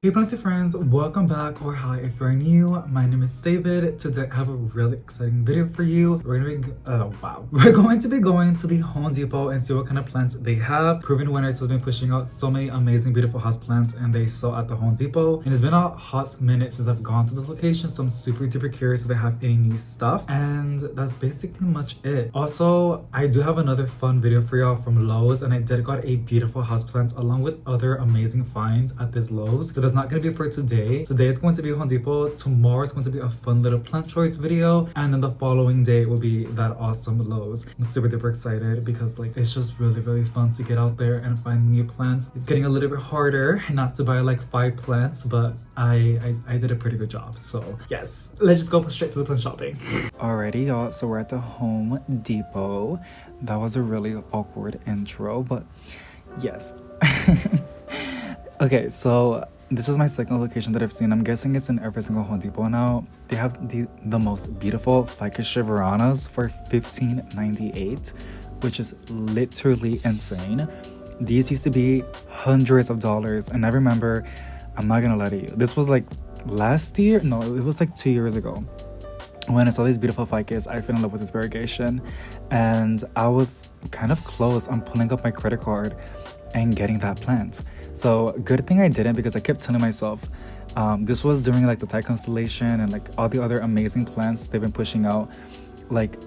Hey plenty friends, welcome back, or hi if you're new. My name is David. Today I have a really exciting video for you. We're going to be going to the Home Depot and see what kind of plants they have. Proven Winners has been pushing out so many amazing beautiful house plants and they sell at the Home Depot, and it's been a hot minute since I've gone to this location, so I'm super duper curious if they have any new stuff, and that's basically much it. Also, I do have another fun video for y'all from Lowe's, and I did got a beautiful house plant along with other amazing finds at this Lowe's, but that's not going to be for today. Today is going to be Home Depot, tomorrow is going to be a fun little plant choice video, and then the following day will be that awesome Lowe's. I'm super duper excited because like it's just really fun to get out there and find new plants. It's getting a little bit harder not to buy like 5 plants, but I did a pretty good job. So yes, let's just go straight to the plant shopping. Alrighty y'all, so we're at the Home Depot. That was a really awkward intro, but yes. Okay, so this is my second location that I've seen. I'm guessing it's in every single Home Depot now. They have the most beautiful ficus chevronas for $15.98, which is literally insane. These used to be hundreds of dollars, and I remember, I'm not gonna lie to you, this was like last year? No, it was like 2 years ago. When I saw these beautiful ficus, I fell in love with this variegation, and I was kind of close on pulling up my credit card and getting that plant. So good thing I didn't, because I kept telling myself, this was during like the Thai constellation and like all the other amazing plants they've been pushing out, like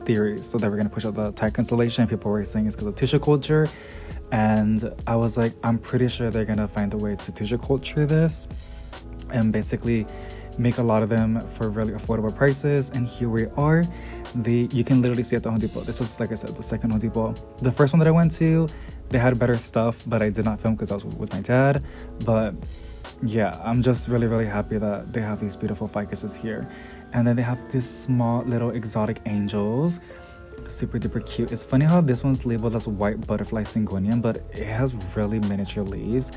theories, so they were gonna push out the Thai constellation. People were saying it's because of tissue culture, and I was like, I'm pretty sure they're gonna find a way to tissue culture this and basically make a lot of them for really affordable prices. And here we are. You can literally see at the Home Depot. This is, like I said, the second Home Depot. The first one that I went to, they had better stuff, but I did not film because I was with my dad. But yeah, I'm just really happy that they have these beautiful ficuses here. And then they have these small little exotic angels, super duper cute. It's funny how this one's labeled as white butterfly syngonium, but it has really miniature leaves.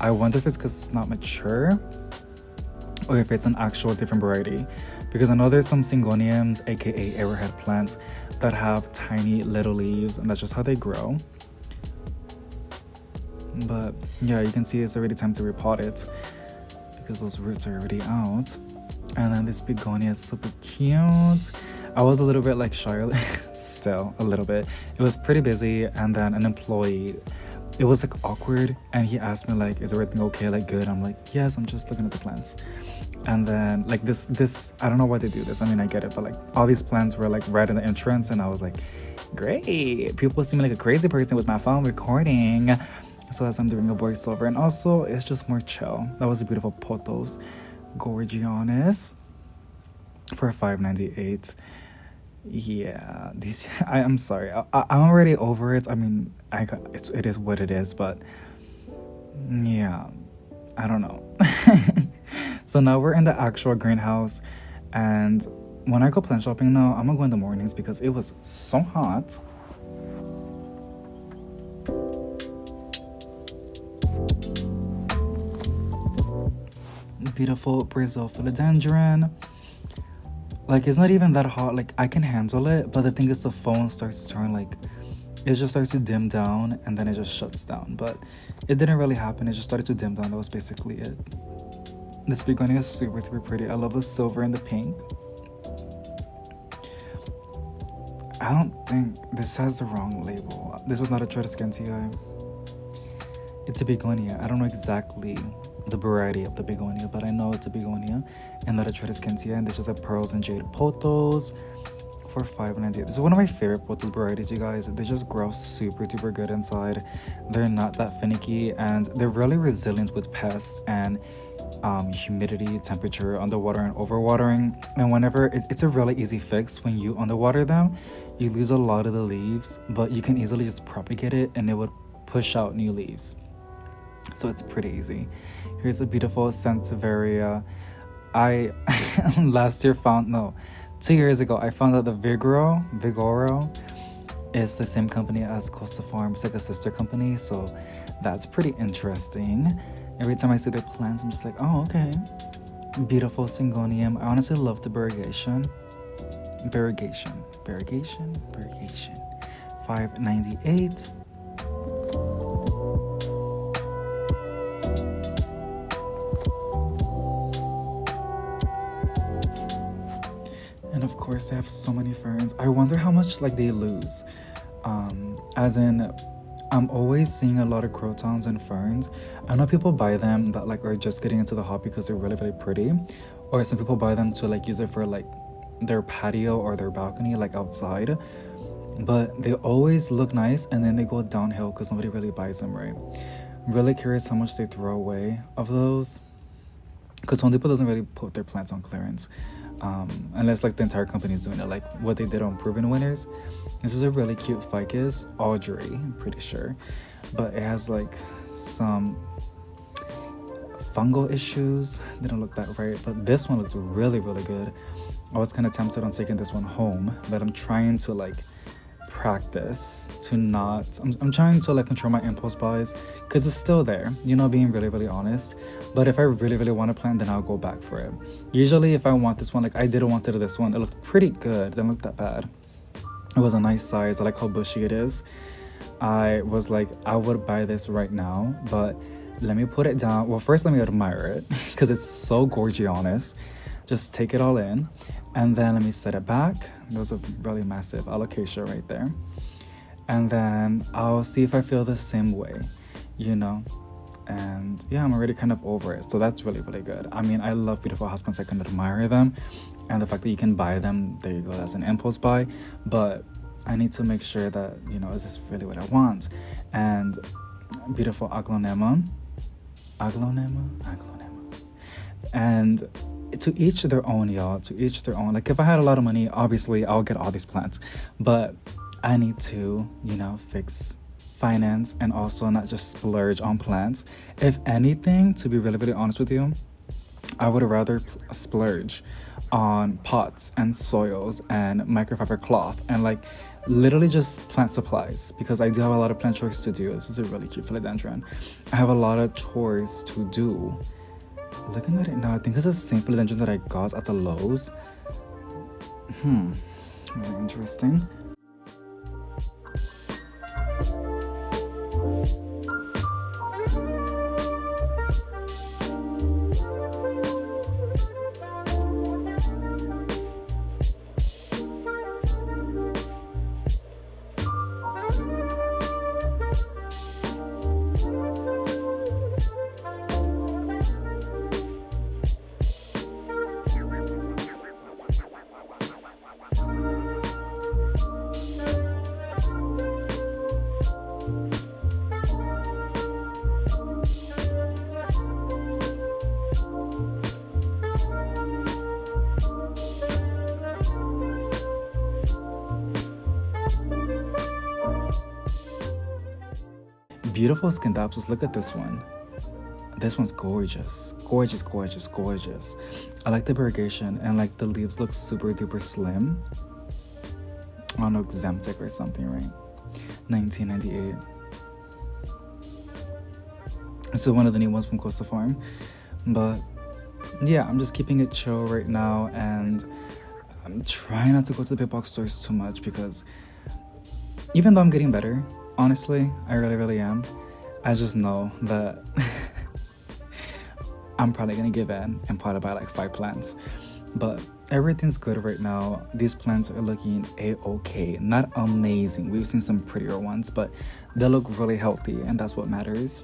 I wonder if it's because it's not mature or if it's an actual different variety, because I know there's some syngoniums, aka arrowhead plants, that have tiny little leaves, and that's just how they grow. But yeah, you can see it's already time to repot it because those roots are already out. And then this begonia is super cute. I was a little bit like shy still a little bit. It was pretty busy, and then an employee, it was like awkward, and he asked me like, is everything okay, like good? I'm like, yes, I'm just looking at the plants. And then like this I don't know why they do this, I mean I get it, but like all these plants were like right in the entrance, and I was like, great, people see me like a crazy person with my phone recording, so that's why I'm doing a voiceover. And also it's just more chill. That was a beautiful Potos Gorgianis for $5.98. Yeah, these I'm sorry, I'm already over it. I mean, it is what it is, but yeah, I don't know. So now we're in the actual greenhouse, and when I go plant shopping now, I'm gonna go in the mornings because it was so hot. Beautiful Brazil philodendron. Like, it's not even that hot, like I can handle it, but the thing is the phone starts to turn like, it just starts to dim down, and then it just shuts down. But it didn't really happen, it just started to dim down. That was basically it. This begonia is super pretty. I love the silver and the pink. I don't think this has the wrong label. This is not a Tradescantia. It's a begonia. I don't know exactly the variety of the begonia, but I know it's a begonia and not a Tradescantia. And this is a pearls and jade potos for $5.98. This is one of my favorite potos varieties, you guys. They just grow super duper good inside. They're not that finicky, and they're really resilient with pests and humidity, temperature, underwater, and overwatering. And whenever it's a really easy fix. When you underwater them, you lose a lot of the leaves, but you can easily just propagate it and it would push out new leaves. So it's pretty easy. Here's a beautiful Sansevieria. I last year 2 years ago, I found out the Vigoro is the same company as Costa Farm. It's like a sister company, so that's pretty interesting. Every time I see their plants, I'm just like, oh, okay. Beautiful syngonium. I honestly love the variegation. $5.98. course, they have so many ferns. I wonder how much like they lose. As in, I'm always seeing a lot of crotons and ferns. I know people buy them that like are just getting into the hobby because they're really, really pretty, or some people buy them to like use it for like their patio or their balcony, like outside. But they always look nice and then they go downhill because nobody really buys them, right? I'm really curious how much they throw away of those, because Home Depot doesn't really put their plants on clearance, unless like the entire company is doing it, like what they did on Proven Winners. This is a really cute ficus, Audrey, I'm pretty sure, but it has like some fungal issues. Didn't look that right, but this one looks really, really good. I was kind of tempted on taking this one home, but I'm trying to like practice to not, I'm trying to like control my impulse buys, because it's still there, you know, being really, really honest. But if I really, really want a plant, then I'll go back for it. Usually if I want this one, like I didn't want it to this one, it looked pretty good, didn't look that bad. It was a nice size. I like how bushy it is. I was like, I would buy this right now, but let me put it down. Well, first let me admire it because it's so gorgeous. Just take it all in, and then let me set it back. There's a really massive alocasia right there, and then I'll see if I feel the same way, you know. And yeah, I'm already kind of over it, so that's really, really good. I mean, I love beautiful houseplants. I can admire them, and the fact that you can buy them, there you go, that's an impulse buy. But I need to make sure that, you know, is this really what I want? And beautiful aglonema, and to each their own, y'all, to each their own. Like if I had a lot of money, obviously I'll get all these plants, but I need to, you know, finance and also not just splurge on plants. If anything, to be really, really honest with you, I would rather splurge on pots and soils and microfiber cloth and like literally just plant supplies, because I do have a lot of plant chores to do. This is a really cute philodendron. I have a lot of chores to do. Looking at it now, I think it's the same philodendron that I got at the Lowe's. Really interesting. Beautiful Scindapsus. Look at this one. This one's gorgeous. Gorgeous. I like the variegation, and like the leaves look super duper slim. I don't know, Zemtic or something, right? 1998. This is one of the new ones from Coastal Farm. But yeah, I'm just keeping it chill right now, and I'm trying not to go to the big box stores too much, because even though I'm getting better, honestly, I really, really am, I just know that I'm probably gonna give in and probably buy like 5 plants. But everything's good right now. These plants are looking a-okay. Not amazing. We've seen some prettier ones, but they look really healthy, and that's what matters.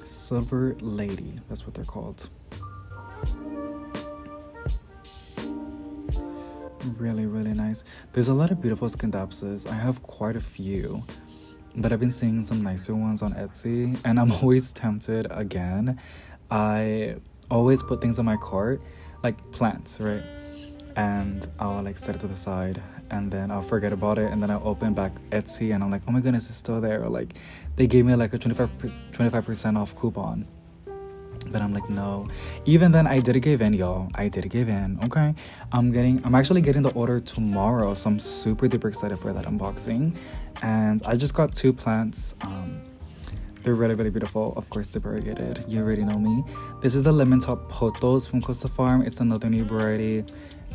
Silver Lady, that's what they're called. Really, really nice. There's a lot of beautiful Scindapsus. I have quite a few, but I've been seeing some nicer ones on Etsy, and I'm always tempted again. I always put things on my cart, like plants, right? And I'll like set it to the side, and then I'll forget about it, and then I'll open back Etsy, and I'm like, oh my goodness, it's still there. Or like they gave me like a 25% off coupon. But I'm like, no. Even then, I did give in, y'all. I did give in, okay? I'm actually getting the order tomorrow, so I'm super duper excited for that unboxing. And I just got 2 plants. They're really, really beautiful. Of course, they're variegated. You already know me. This is the Lemon Top Potos from Costa Farm. It's another new variety,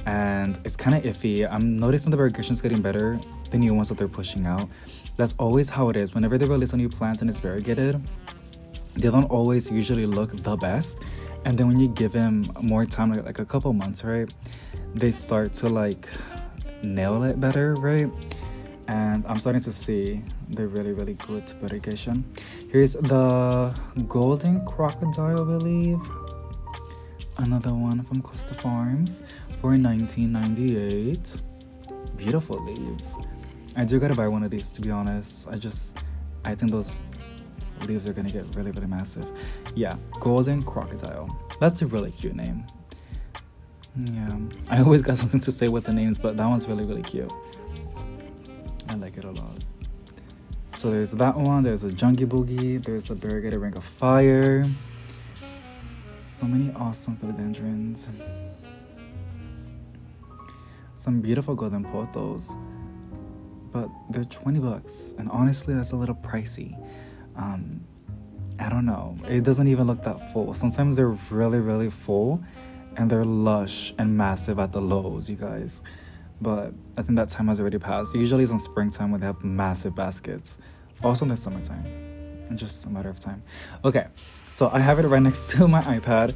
and it's kind of iffy. I'm noticing the variegation's getting better, the new ones that they're pushing out. That's always how it is. Whenever they release a new plant and it's variegated, they don't always usually look the best. And then when you give them more time, like a couple months, right, they start to like nail it better, right? And I'm starting to see the really, really good variegation. Here's the Golden Crocodile, I believe. Another one from Costa Farms for $19.98. Beautiful leaves. I do gotta buy one of these, to be honest. I think those leaves are gonna get really, really massive. Yeah, Golden Crocodile. That's a really cute name. Yeah, I always got something to say with the names, but that one's really, really cute. I like it a lot. So there's that one, there's a Junkie Boogie, there's a Variegated Ring of Fire. So many awesome philodendrons. Some beautiful golden pothos. But they're $20, and honestly that's a little pricey. I don't know. It doesn't even look that full. Sometimes they're really, really full, and they're lush and massive at the lows, you guys. But I think that time has already passed. Usually it's in springtime when they have massive baskets. Also in the summertime. It's just a matter of time. Okay, so I have it right next to my iPad.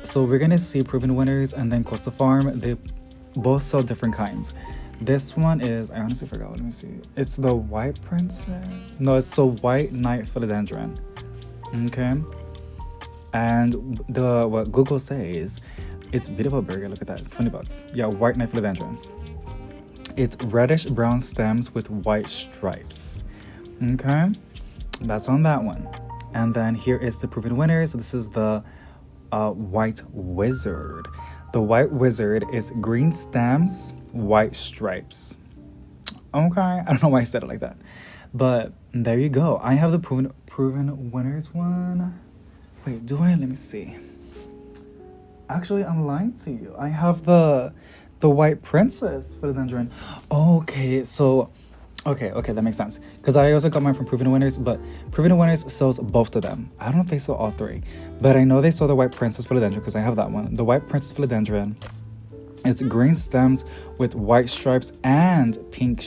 So we're gonna see Proven Winners and then Costa Farm. They both sell different kinds. This one is, I honestly forgot, let me see. It's the White Princess. No, it's the White Knight Philodendron. Okay. And what Google says, it's beautiful burger. Look at that, $20. Yeah, White Knight Philodendron. It's reddish brown stems with white stripes. Okay, that's on that one. And then here is the Proven Winners. This is the White Wizard. The White Wizard is green stems, white stripes. Okay, I don't know why I said it like that, but there you go. I have the Proven Winners one. Wait, do I? Let me see. Actually, I'm lying to you. I have the White Princess Philodendron. Okay, so okay, that makes sense. Because I also got mine from Proven Winners, but Proven Winners sells both of them. I don't know if they sell all three, but I know they sell the White Princess Philodendron because I have that one. The White Princess Philodendron. It's green stems with white stripes and pink.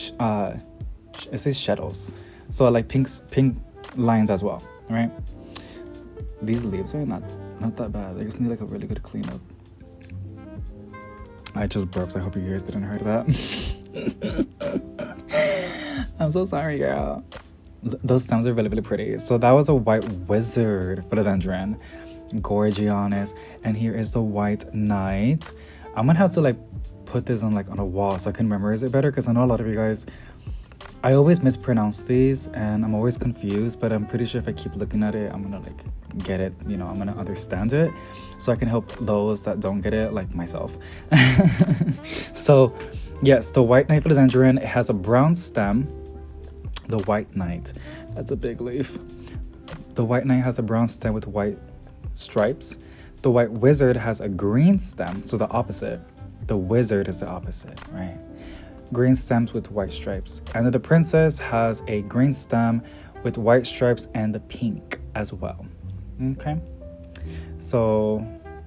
It says shadows, so like pink lines as well, right? These leaves are not that bad. They just need like a really good cleanup. I just burped. I hope you guys didn't hear that. I'm so sorry, girl. Those stems are really, really pretty. So that was a White Wizard Philodendron. Gorgeous. And here is the White Knight. I'm gonna have to like put this on a wall so I can memorize it better, because I know a lot of you guys, I always mispronounce these and I'm always confused, but I'm pretty sure if I keep looking at it, I'm gonna like get it, I'm gonna understand it, so I can help those that don't get it, like myself. So yes, the White Knight Philodendron, it has a brown stem. The White Knight, that's a big leaf. The White Knight has a brown stem with white stripes. The White Wizard has a green stem, so the opposite. The Wizard is the opposite, right? Green stems with white stripes. And then the Princess has a green stem with white stripes and the pink as well. Okay, so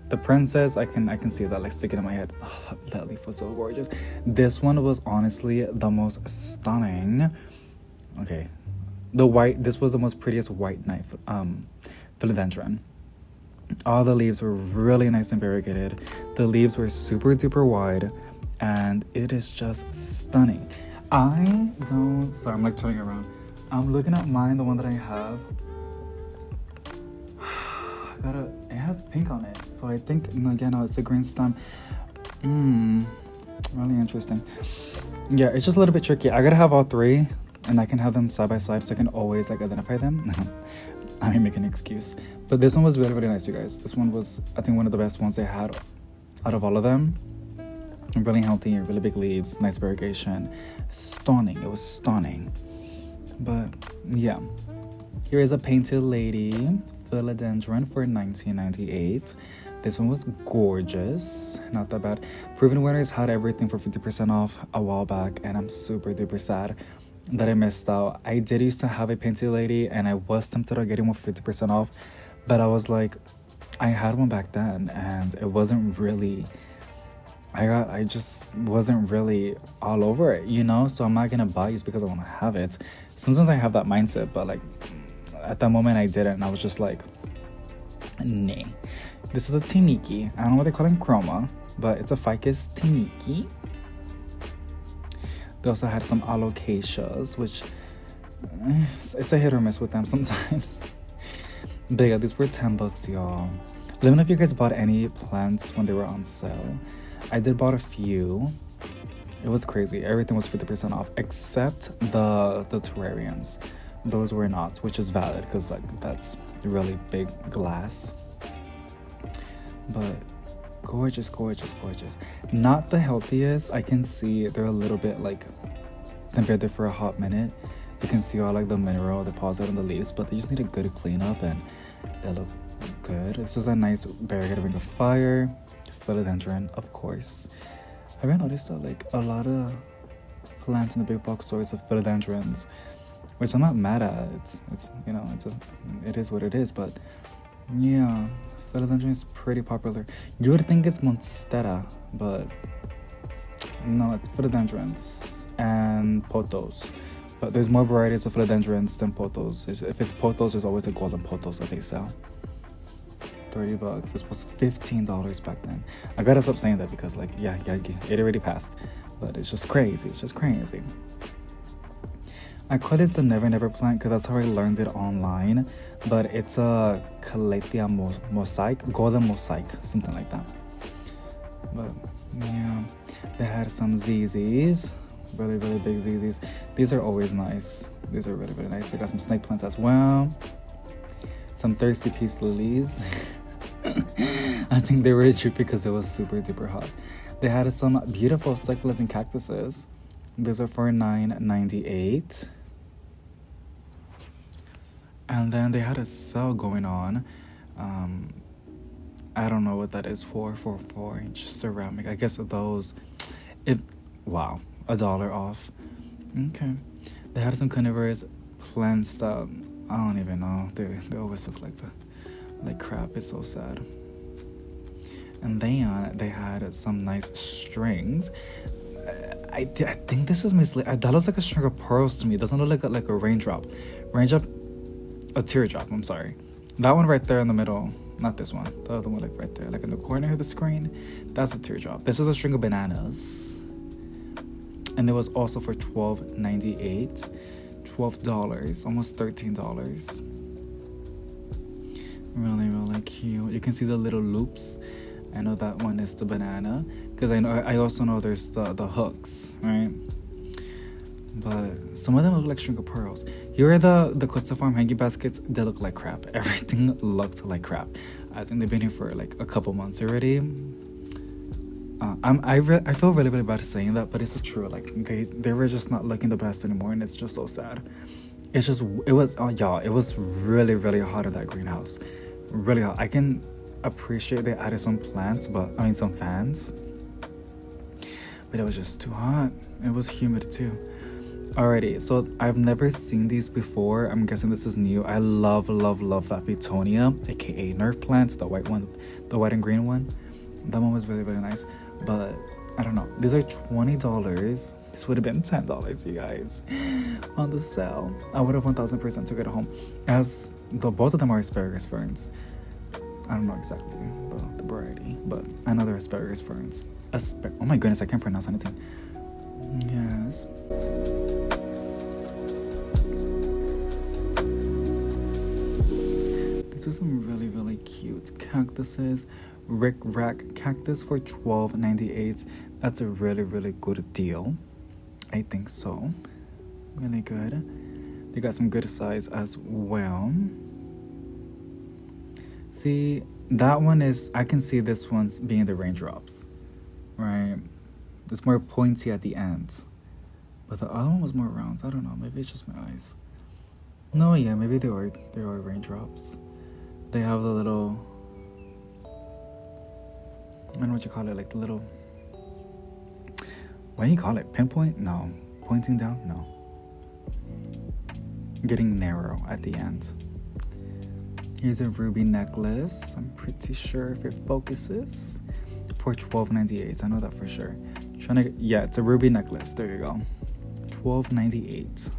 the Princess, I can see that like sticking in my head. Oh, that leaf was so gorgeous. This one was honestly the most stunning. Okay, this was the most prettiest White Knight Philodendron. All the leaves were really nice and variegated. The leaves were super duper wide, and it is just stunning. Sorry, I'm like turning around. I'm looking at mine, the one that I have. It has pink on it, so I think again, it's a green stem. Really interesting. Yeah, it's just a little bit tricky. I gotta have all three, and I can have them side by side so I can always like identify them. I may make an excuse, but this one was really, really nice, you guys. This one was, I think, one of the best ones they had out of all of them. Really healthy, really big leaves, nice variegation, stunning. It was stunning. But yeah, here is a Painted Lady Philodendron for $19.98. This one was gorgeous, not that bad. Proven Winners had everything for 50% off a while back, and I'm super duper sad. that I missed out. I did used to have a Painted Lady, and I was tempted on getting one for 50% off, but I was like, I had one back then, and it wasn't really. I just wasn't really all over it, you know. So I'm not gonna buy it because I want to have it. Sometimes I have that mindset, but like at that moment I didn't, and I was just like, nah. This is a Tiniki. I don't know what they call in Chroma, but it's a ficus Tiniki. They also had some alocasias, which it's a hit or miss with them sometimes. But yeah, these were $10, y'all. Let me know if you guys bought any plants when they were on sale. I did bought a few. It was crazy. Everything was 50% off except the terrariums. Those were not, which is valid because like that's really big glass. But gorgeous, gorgeous, gorgeous. Not the healthiest. I can see they're a little bit like they've been there for a hot minute. You can see all like the mineral deposit on the leaves, but they just need a good cleanup and they look good. This is a nice variegated ring of fire. Philodendron, of course. Have you noticed that like a lot of plants in the big box stores have philodendrons, which I'm not mad at. It's you know it is what it is, but yeah, philodendron is pretty popular. You would think it's monstera, but no, it's philodendrons and pothos. But there's more varieties of philodendrons than pothos. If it's pothos, there's always a golden pothos that they sell. $30. This was $15 back then. I gotta stop saying that because like yeah, it already passed. But it's just crazy. It's just crazy. I call this the Never Never plant because that's how I learned it online. But it's a Calathea mosaic, golden mosaic, something like that. But yeah, they had some ZZs, really really big ZZs. These are always nice. These are really really nice. They got some snake plants as well. Some thirsty peace lilies. I think they were cheap because it was super duper hot. They had some beautiful succulents and cactuses. Those are for $9.98. And then they had a sale going on. I don't know what that is for 4-inch ceramic. I guess those, wow, $1 off. Okay. They had some carnivorous plants that I don't even know. They always look like crap. It's so sad. And then they had some nice strings. I think this is misleading. That looks like a string of pearls to me. It doesn't look like a raindrop. A teardrop. I'm sorry. That one right there in the middle. Not this one. The other one like right there, like in the corner of the screen. That's a teardrop. This is a string of bananas. And it was also for $12.98. $12, almost $13. Really, really cute. You can see the little loops. I know that one is the banana because I also know there's the hooks, right? But some of them look like string of pearls. Here are the Costa Farm hanging baskets. They look like crap. Everything looked like crap. I think they've been here for like a couple months already. I feel really really bad saying that, but it's true. Like they were just not looking the best anymore, and it's just so sad. It was really really hot in that greenhouse, really hot. I can appreciate they added some plants, some fans, but it was just too hot. It was humid too. Alrighty, so I've never seen these before. I'm guessing this is new. I love that Betonia, aka Nerf plant, the white one, the white and green one. That one was really really nice, but I don't know. These are $20. This would have been $10, you guys, on the sale. I would have 1000% took it home. As both of them are asparagus ferns. I don't know exactly the variety, but I know they're asparagus ferns. Oh my goodness, I can't pronounce anything. Yes. These are some really really cute cactuses. Rick Rack cactus for $12.98. That's a really really good deal. I think so. Really good. They got some good size as well. See, that one is, I can see this one's being the raindrops, right? It's more pointy at the end, but the other one was more round. I don't know, maybe it's just my eyes. No, yeah, maybe they are raindrops. They have the little, I don't know what you call it, like the little, what do you call it, pinpoint? No. Pointing down? No. getting narrow at the end. Here's a ruby necklace. I'm pretty sure if it focuses, for $12.98. I know that for sure. Yeah, it's a ruby necklace. There you go. $12.98.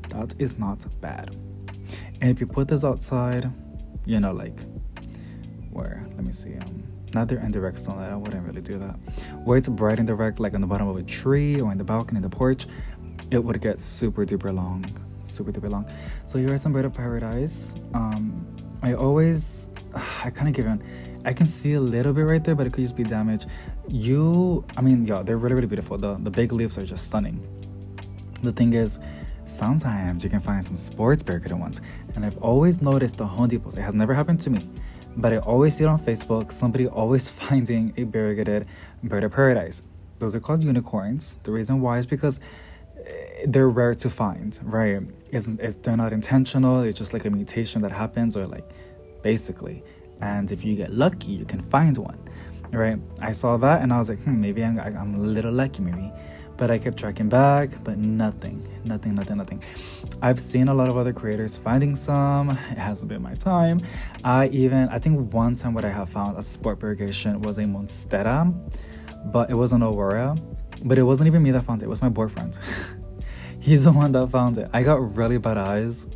That is not bad. And if you put this outside, you know, like where, let me see, not there indirect sunlight, I wouldn't really do that. Where it's bright indirect, like on the bottom of a tree or in the balcony, the porch, it would get super duper long. So here are some Bird of Paradise. I kind of give in. I can see a little bit right there, but it could just be damage. They're really, really beautiful. The big leaves are just stunning. The thing is, sometimes you can find some sports variegated ones. And I've always noticed the Home Depots. It has never happened to me, but I always see it on Facebook. Somebody always finding a variegated Bird of Paradise. Those are called unicorns. The reason why is because they're rare to find, right? They're not intentional. It's just like a mutation that happens, or like basically. And if you get lucky, you can find one, right? I saw that and I was like, maybe I'm a little lucky, maybe. But I kept tracking back, but nothing. I've seen a lot of other creators finding some. It hasn't been my time. I think one time what I have found a sport variegation was a Monstera, but it was an Aurora. But it wasn't even me that found it. It was my boyfriend. He's the one that found it. I got really bad eyes.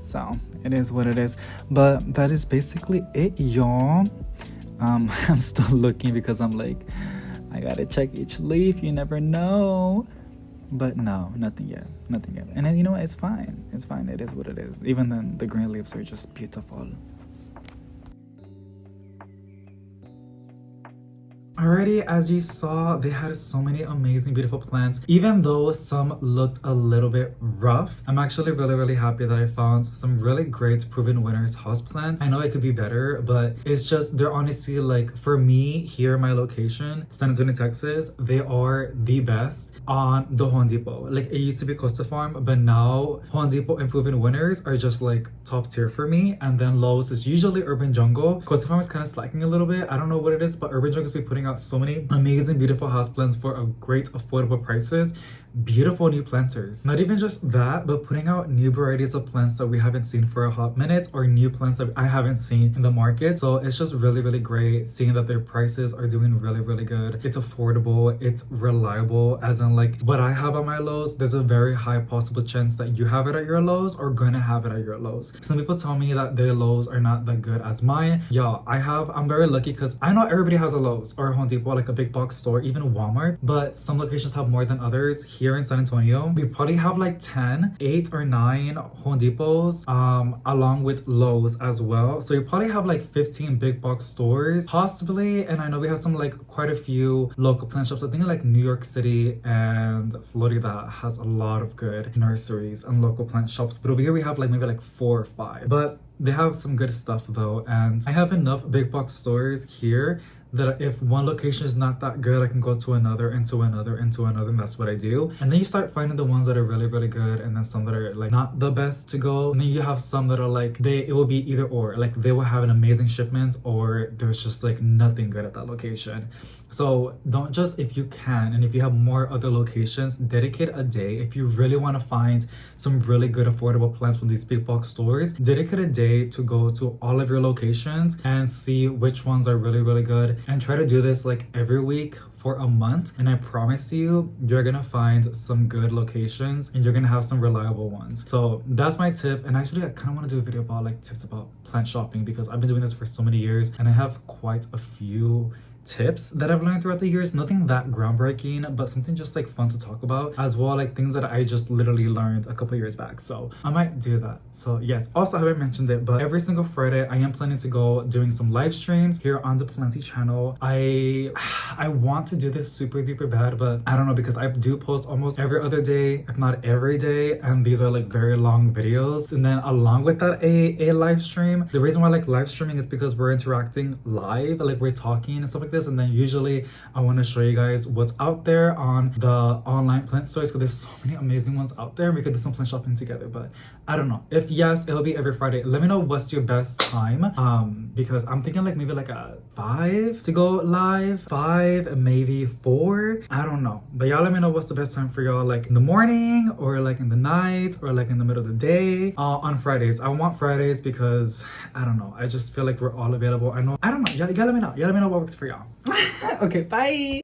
So it is what it is. But that is basically it, y'all. I'm still looking because I'm like, I gotta check each leaf. You never know. But no, nothing yet. And then, you know what? It's fine. It is what it is. Even then, the green leaves are just beautiful. Alrighty, as you saw, they had so many amazing, beautiful plants. Even though some looked a little bit rough, I'm actually really, really happy that I found some really great proven winners houseplants. I know it could be better, but it's just, they're honestly, like, for me, here, my location, San Antonio, Texas, they are the best on the Home Depot. Like, it used to be Costa Farm, but now Home Depot and proven winners are just like top tier for me. And then Lowe's is usually Urban Jungle. Costa Farm is kind of slacking a little bit. I don't know what it is, but Urban Jungle has been putting out so many amazing, beautiful houseplants for a great affordable prices. Beautiful new planters. Not even just that, but putting out new varieties of plants that we haven't seen for a hot minute, or new plants that I haven't seen in the market. So it's just really, really great seeing that their prices are doing really, really good. It's affordable, it's reliable, as in like what I have at my Lowe's, there's a very high possible chance that you have it at your Lowe's or gonna have it at your Lowe's. Some people tell me that their Lowe's are not that good as mine. Yeah, I'm very lucky because I know everybody has a Lowe's or a Home Depot, like a big box store, even Walmart, but some locations have more than others. Here in San Antonio, we probably have like 8 or 9 Home Depots, along with Lowe's as well. So you probably have like 15 big box stores, possibly. And I know we have some, like, quite a few local plant shops. I think like New York City and Florida has a lot of good nurseries and local plant shops. But over here we have like maybe like 4 or 5. But they have some good stuff though. And I have enough big box stores here that if one location is not that good, I can go to another and to another and to another, and that's what I do. And then you start finding the ones that are really, really good, and then some that are like not the best to go. And then you have some that are like, it will be either or. Like they will have an amazing shipment, or there's just like nothing good at that location. So don't just, if you can, and if you have more other locations, dedicate a day. If you really want to find some really good affordable plants from these big box stores, dedicate a day to go to all of your locations and see which ones are really, really good. And try to do this like every week for a month, and I promise you, you're gonna find some good locations and you're gonna have some reliable ones. So that's my tip. And actually, I kind of want to do a video about like tips about plant shopping, because I've been doing this for so many years and I have quite a few tips that I've learned throughout the years. Nothing that groundbreaking, but something just like fun to talk about as well, like things that I just literally learned a couple years back. So I might do that. So yes, also I haven't mentioned it, but every single Friday I am planning to go doing some live streams here on the Plenty channel. I want to do this super duper bad, but I don't know, because I do post almost every other day, if not every day, and these are like very long videos. And then along with that, a live stream. The reason why I like live streaming is because we're interacting live, like we're talking and stuff like this, and then usually I want to show you guys what's out there on the online plant stores, because there's so many amazing ones out there. We could do some plant shopping together, but I don't know. If yes, it'll be every Friday. Let me know what's your best time, because I'm thinking like maybe like a 5 to go live, 5 maybe 4, I don't know. But y'all let me know what's the best time for y'all, like in the morning or like in the night or like in the middle of the day. On Fridays, I want Fridays because I don't know, I just feel like we're all available. I don't know, y'all let me know what works for y'all. Okay, bye.